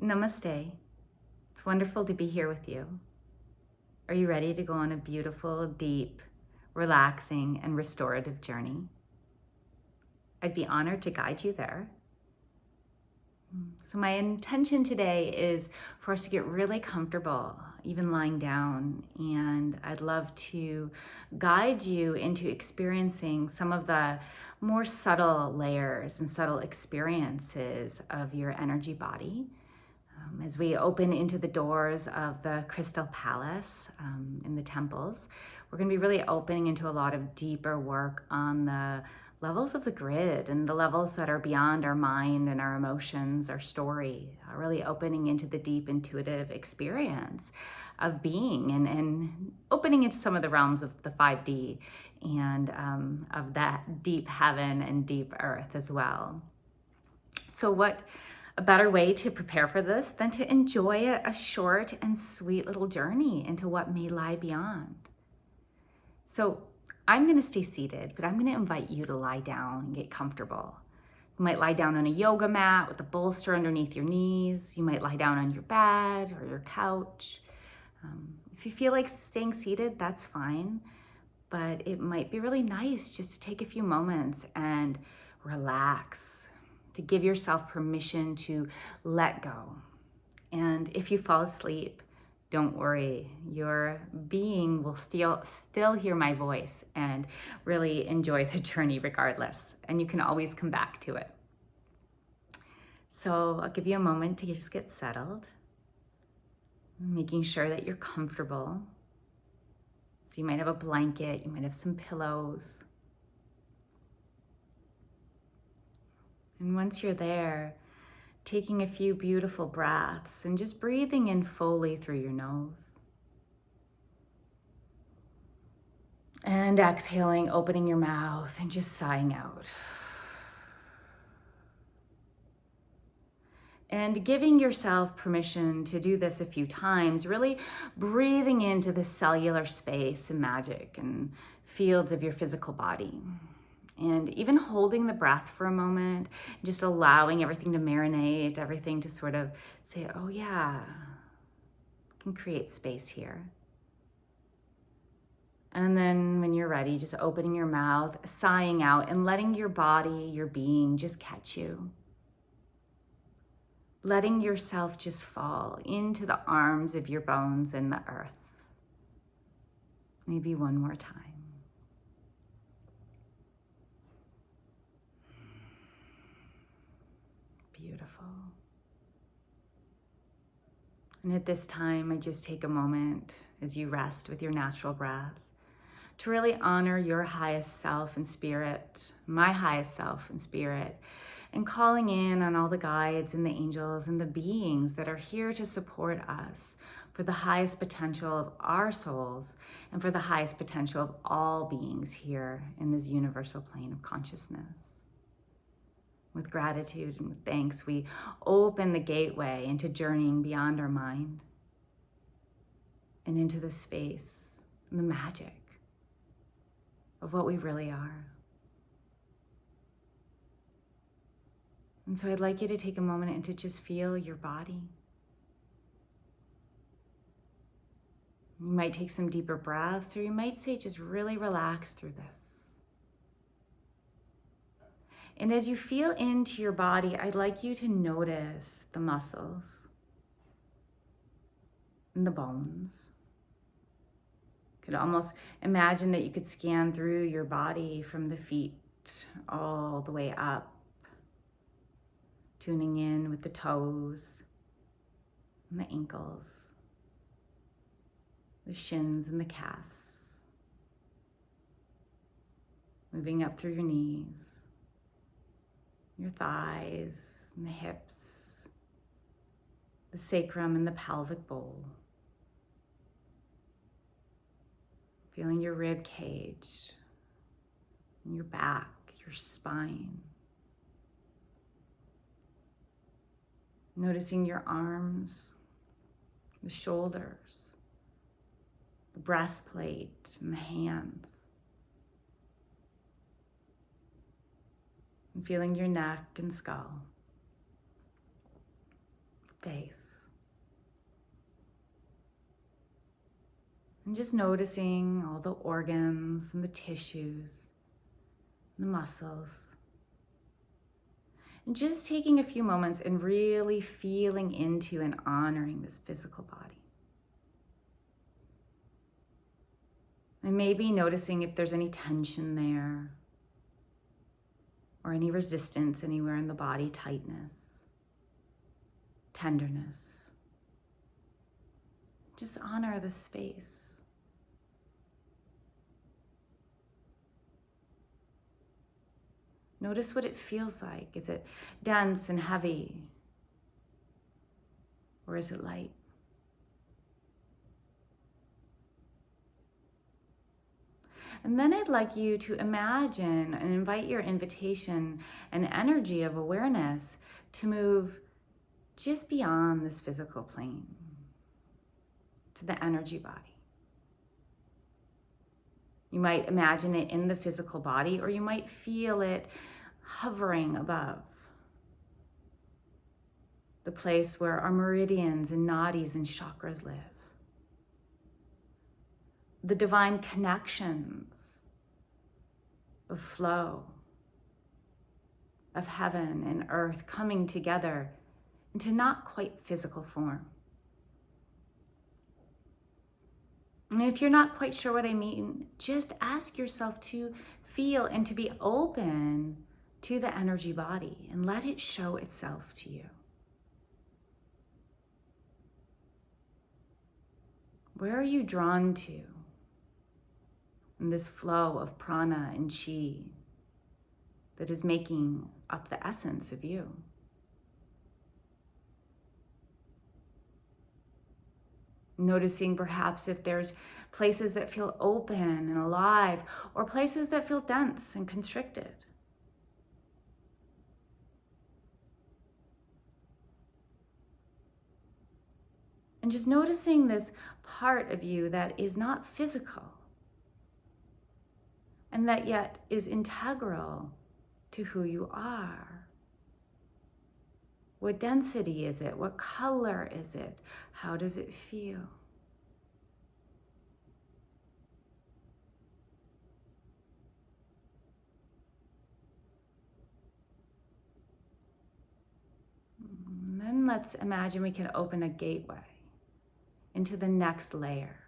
Namaste. It's wonderful to be here with you. Are you ready to go on a beautiful, deep, relaxing, and restorative journey? I'd be honored to guide you there. So my intention today is for us to get really comfortable, even lying down, and I'd love to guide you into experiencing some of the more subtle layers and subtle experiences of your energy body. As we open into the doors of the Crystal Palace in the temples, we're going to be really opening into a lot of deeper work on the levels of the grid and the levels that are beyond our mind and our emotions, our story, really opening into the deep intuitive experience of being and opening into some of the realms of the 5D and of that deep heaven and deep earth as well. So what a better way to prepare for this than to enjoy a short and sweet little journey into what may lie beyond. So I'm going to stay seated, but I'm going to invite you to lie down and get comfortable. You might lie down on a yoga mat with a bolster underneath your knees. You might lie down on your bed or your couch. If you feel like staying seated, that's fine. But it might be really nice just to take a few moments and relax, to give yourself permission to let go. And if you fall asleep, don't worry, your being will still hear my voice and really enjoy the journey regardless. And you can always come back to it. So I'll give you a moment to just get settled, making sure that you're comfortable. So you might have a blanket, you might have some pillows. And once you're there, taking a few beautiful breaths and just breathing in fully through your nose. And exhaling, opening your mouth and just sighing out. And giving yourself permission to do this a few times, really breathing into the cellular space and magic and fields of your physical body. And even holding the breath for a moment, just allowing everything to marinate, everything to sort of say, oh yeah, I can create space here. And then when you're ready, just opening your mouth, sighing out and letting your body, your being just catch you. Letting yourself just fall into the arms of your bones and the earth. Maybe one more time. Beautiful. And at this time, I just take a moment as you rest with your natural breath to really honor your highest self and spirit, my highest self and spirit, and calling in on all the guides and the angels and the beings that are here to support us for the highest potential of our souls and for the highest potential of all beings here in this universal plane of consciousness. With gratitude and with thanks, we open the gateway into journeying beyond our mind and into the space and the magic of what we really are. And so I'd like you to take a moment and to just feel your body. You might take some deeper breaths, or you might say just really relax through this. And as you feel into your body, I'd like you to notice the muscles and the bones. You could almost imagine that you could scan through your body from the feet all the way up, tuning in with the toes and the ankles, the shins and the calves, moving up through your knees, your thighs and the hips, the sacrum and the pelvic bowl. Feeling your rib cage, your back, your spine. Noticing your arms, the shoulders, the breastplate and the hands. And feeling your neck and skull. face. And just noticing all the organs and the tissues, the muscles. And just taking a few moments and really feeling into and honoring this physical body. And maybe noticing if there's any tension there or any resistance anywhere in the body, tightness, tenderness. Just honor the space. Notice what it feels like. Is it dense and heavy? Or is it light? And then I'd like you to imagine and invite your invitation and energy of awareness to move just beyond this physical plane to the energy body. You might imagine it in the physical body, or you might feel it hovering above the place where our meridians and nadis and chakras live. The divine connections of flow, of heaven and earth coming together into not quite physical form. And if you're not quite sure what I mean, just ask yourself to feel and to be open to the energy body and let it show itself to you. Where are you drawn to in this flow of prana and chi that is making up the essence of you? Noticing perhaps if there's places that feel open and alive, or places that feel dense and constricted. And just noticing this part of you that is not physical, and that yet is integral to who you are. What density is it? What color is it? How does it feel? And then let's imagine we can open a gateway into the next layer.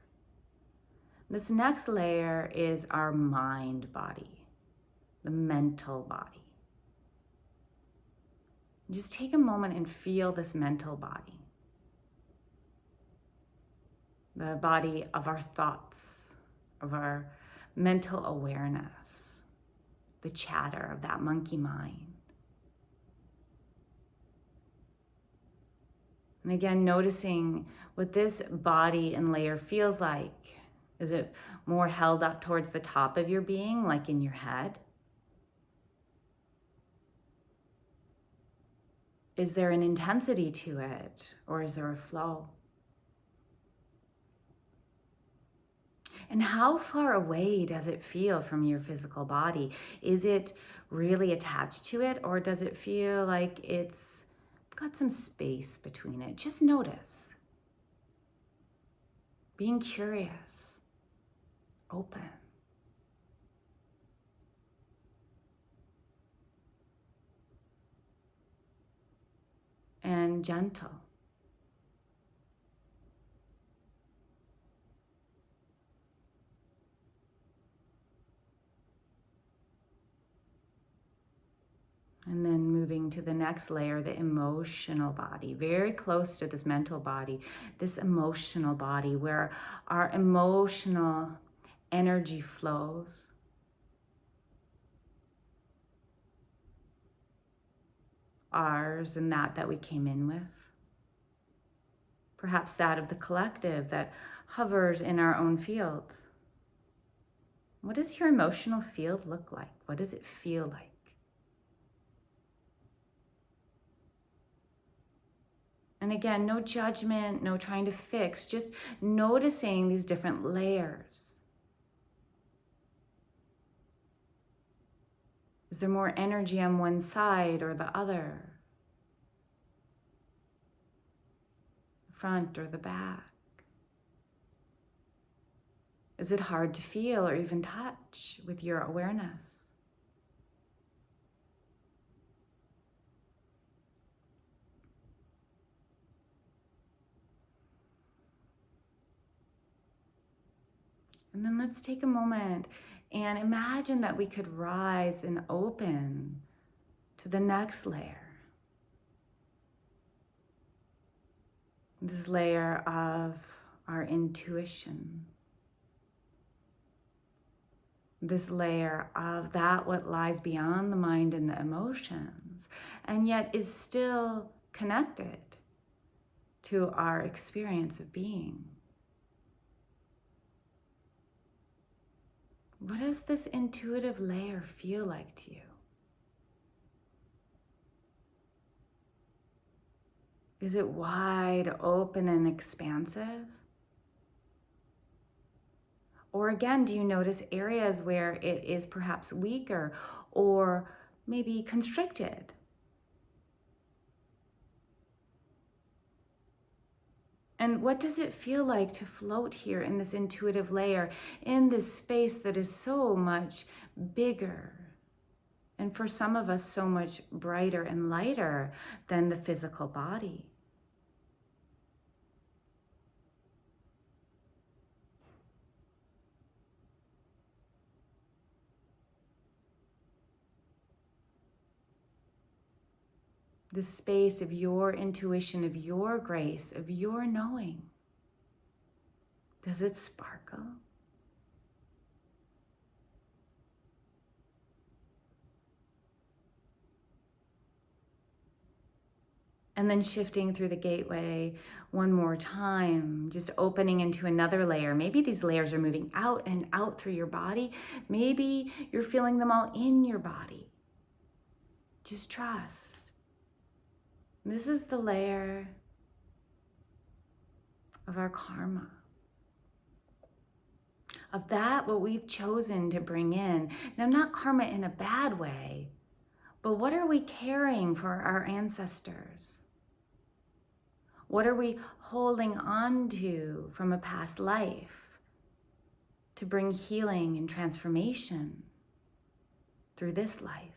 This next layer is our mind body, the mental body. Just take a moment and feel this mental body. The body of our thoughts, of our mental awareness, the chatter of that monkey mind. And again, noticing what this body and layer feels like. Is it more held up towards the top of your being, like in your head? Is there an intensity to it, or is there a flow? And how far away does it feel from your physical body? Is it really attached to it, or does it feel like it's got some space between it? Just notice. Being curious, open. And gentle. And then moving to the next layer, the emotional body, very close to this mental body, this emotional body where our emotional energy flows. Ours and that we came in with. Perhaps that of the collective that hovers in our own fields. What does your emotional field look like? What does it feel like? And again, no judgment, no trying to fix, just noticing these different layers. Is there more energy on one side or the other? front or the back? Is it hard to feel or even touch with your awareness? And then let's take a moment and imagine that we could rise and open to the next layer. This layer of our intuition. This layer of that what lies beyond the mind and the emotions, and yet is still connected to our experience of being. What does this intuitive layer feel like to you? Is it wide open and expansive? Or again, do you notice areas where it is perhaps weaker or maybe constricted? And what does it feel like to float here in this intuitive layer, in this space that is so much bigger, and for some of us so much brighter and lighter than the physical body? The space of your intuition, of your grace, of your knowing. Does it sparkle? And then shifting through the gateway one more time, just opening into another layer. Maybe these layers are moving out and out through your body. Maybe you're feeling them all in your body. Just trust. This is the layer of our karma, of that what we've chosen to bring in. Now, not karma in a bad way, but what are we carrying for our ancestors? What are we holding on to from a past life to bring healing and transformation through this life?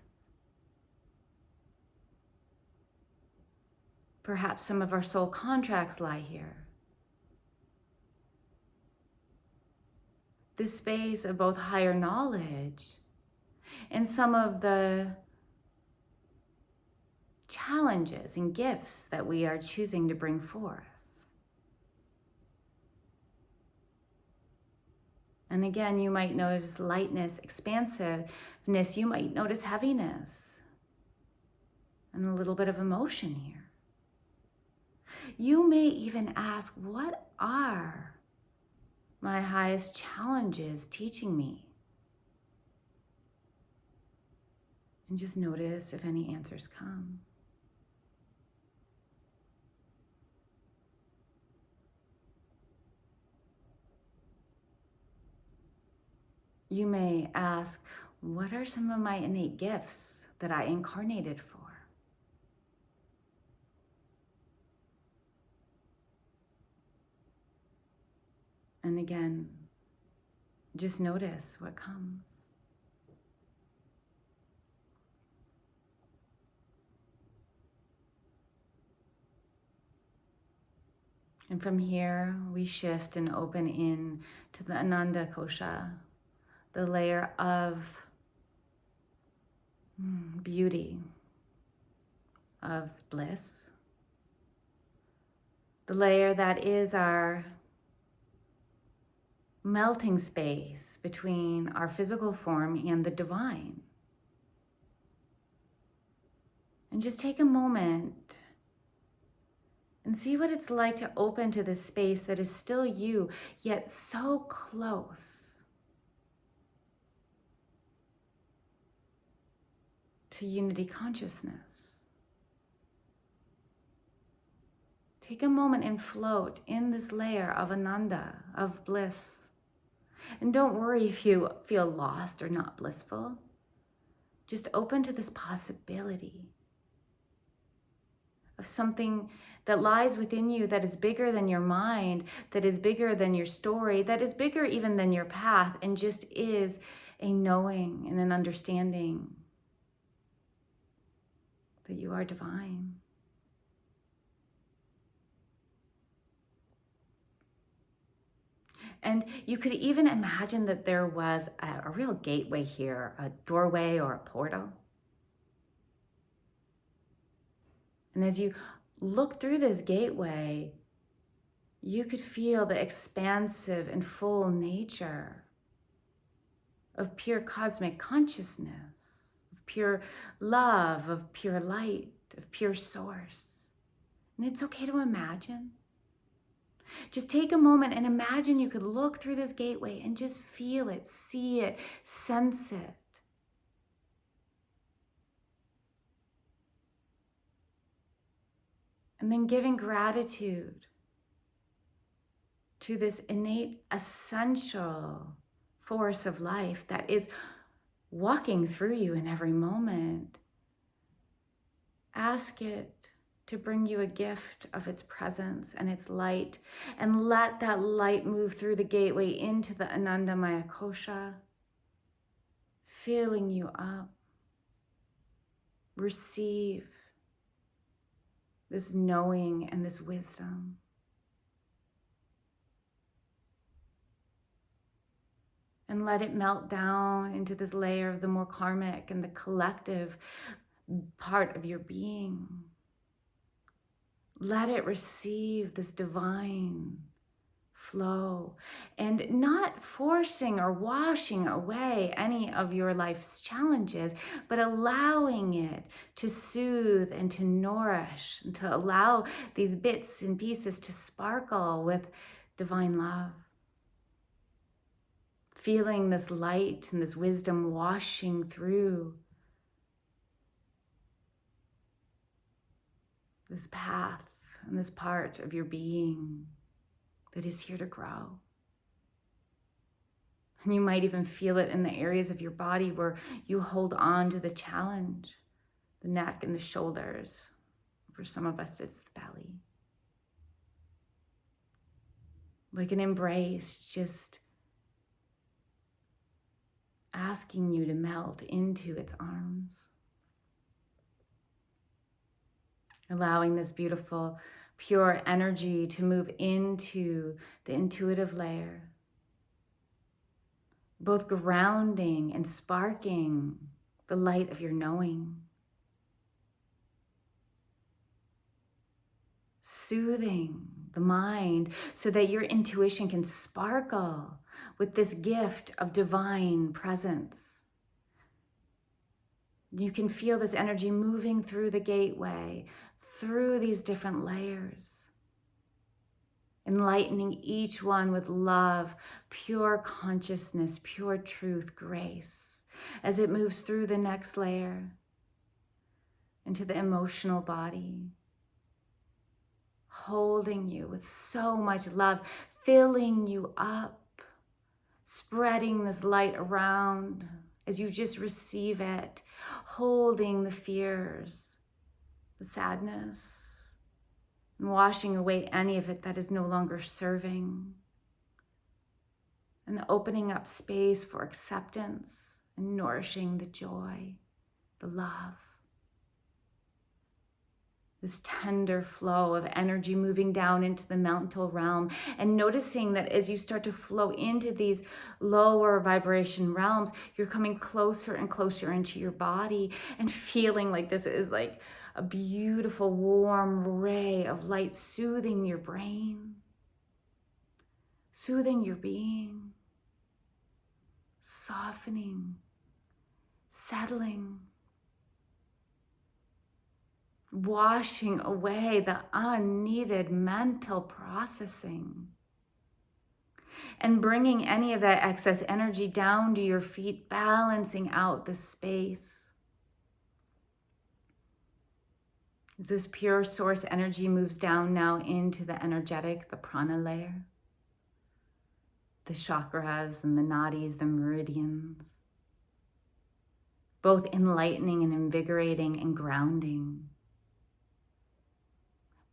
Perhaps some of our soul contracts lie here. This space of both higher knowledge and some of the challenges and gifts that we are choosing to bring forth. And again, you might notice lightness, expansiveness. You might notice heaviness and a little bit of emotion here. You may even ask, what are my highest challenges teaching me? And just notice if any answers come. You may ask, what are some of my innate gifts that I incarnated for? And again, just notice what comes. And from here, we shift and open in to the Ananda Kosha, the layer of beauty, of bliss, the layer that is our melting space between our physical form and the divine. And just take a moment and see what it's like to open to this space that is still you, yet so close to unity consciousness. Take a moment and float in this layer of Ananda, of bliss. And don't worry if you feel lost or not blissful. Just open to this possibility of something that lies within you, that is bigger than your mind, that is bigger than your story, that is bigger even than your path, and just is a knowing and an understanding that you are divine. And you could even imagine that there was a real gateway here, a doorway or a portal. And as you look through this gateway, you could feel the expansive and full nature of pure cosmic consciousness, of pure love, of pure light, of pure source. And it's okay to imagine. Just take a moment and imagine you could look through this gateway and just feel it, see it, sense it. And then giving gratitude to this innate, essential force of life that is walking through you in every moment. Ask it to bring you a gift of its presence and its light, and let that light move through the gateway into the Anandamaya Kosha, filling you up. Receive this knowing and this wisdom. And let it melt down into this layer of the more karmic and the collective part of your being. Let it receive this divine flow, and not forcing or washing away any of your life's challenges, but allowing it to soothe and to nourish, and to allow these bits and pieces to sparkle with divine love. Feeling this light and this wisdom washing through this path and this part of your being that is here to grow. And you might even feel it in the areas of your body where you hold on to the challenge, the neck and the shoulders. For some of us, it's the belly. Like an embrace, just asking you to melt into its arms. Allowing this beautiful, pure energy to move into the intuitive layer, both grounding and sparking the light of your knowing, soothing the mind so that your intuition can sparkle with this gift of divine presence. You can feel this energy moving through the gateway, through these different layers, enlightening each one with love, pure consciousness, pure truth, grace, as it moves through the next layer into the emotional body, holding you with so much love, filling you up, spreading this light around as you just receive it, holding the fears, the sadness, and washing away any of it that is no longer serving, and opening up space for acceptance and nourishing the joy, the love. This tender flow of energy moving down into the mental realm, and noticing that as you start to flow into these lower vibration realms, you're coming closer and closer into your body and feeling like this is like a beautiful warm ray of light soothing your brain, soothing your being, softening, settling, washing away the unneeded mental processing, and bringing any of that excess energy down to your feet, balancing out the space. As this pure source energy moves down now into the energetic, the prana layer, the chakras and the nadis, the meridians, both enlightening and invigorating and grounding.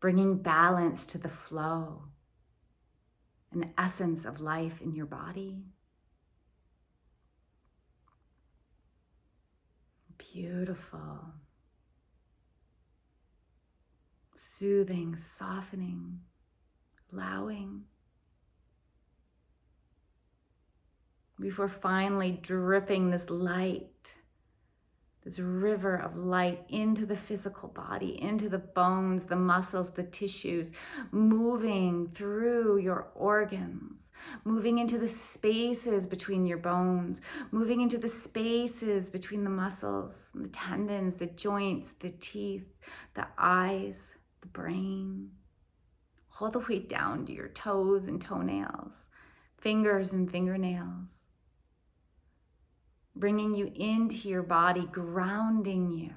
bringing balance to the flow, an essence of life in your body. Beautiful. Soothing, softening, allowing. Before finally dripping this light, this river of light into the physical body, into the bones, the muscles, the tissues, moving through your organs, moving into the spaces between your bones, moving into the spaces between the muscles, the tendons, the joints, the teeth, the eyes, the brain, all the way down to your toes and toenails, fingers and fingernails. Bringing you into your body, grounding you,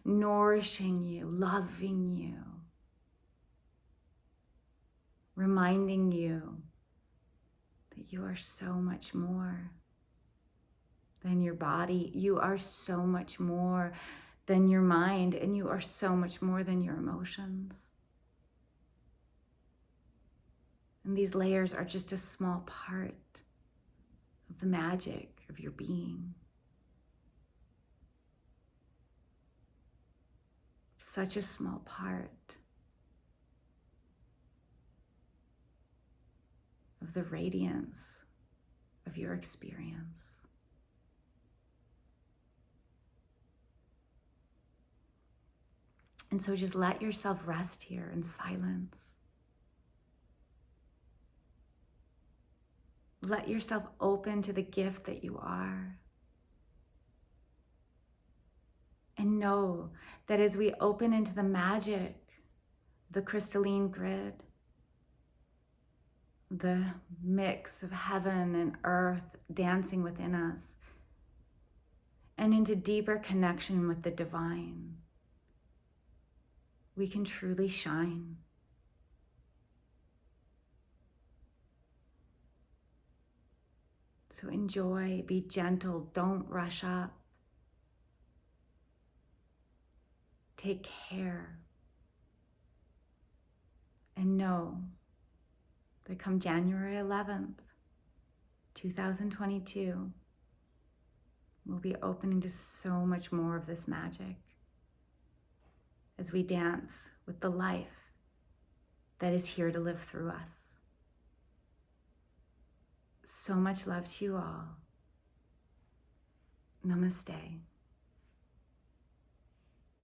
nourishing you, loving you, reminding you that you are so much more than your body. You are so much more than your mind, and you are so much more than your emotions. And these layers are just a small part of the magic of your being. Such a small part of the radiance of your experience. And so just let yourself rest here in silence. Let yourself open to the gift that you are. And know that as we open into the magic, the crystalline grid, the mix of heaven and earth dancing within us, and into deeper connection with the divine, we can truly shine. So enjoy, be gentle, don't rush up. Take care. And know that come January 11th, 2022, we'll be opening to so much more of this magic as we dance with the life that is here to live through us. So much love to you all. Namaste.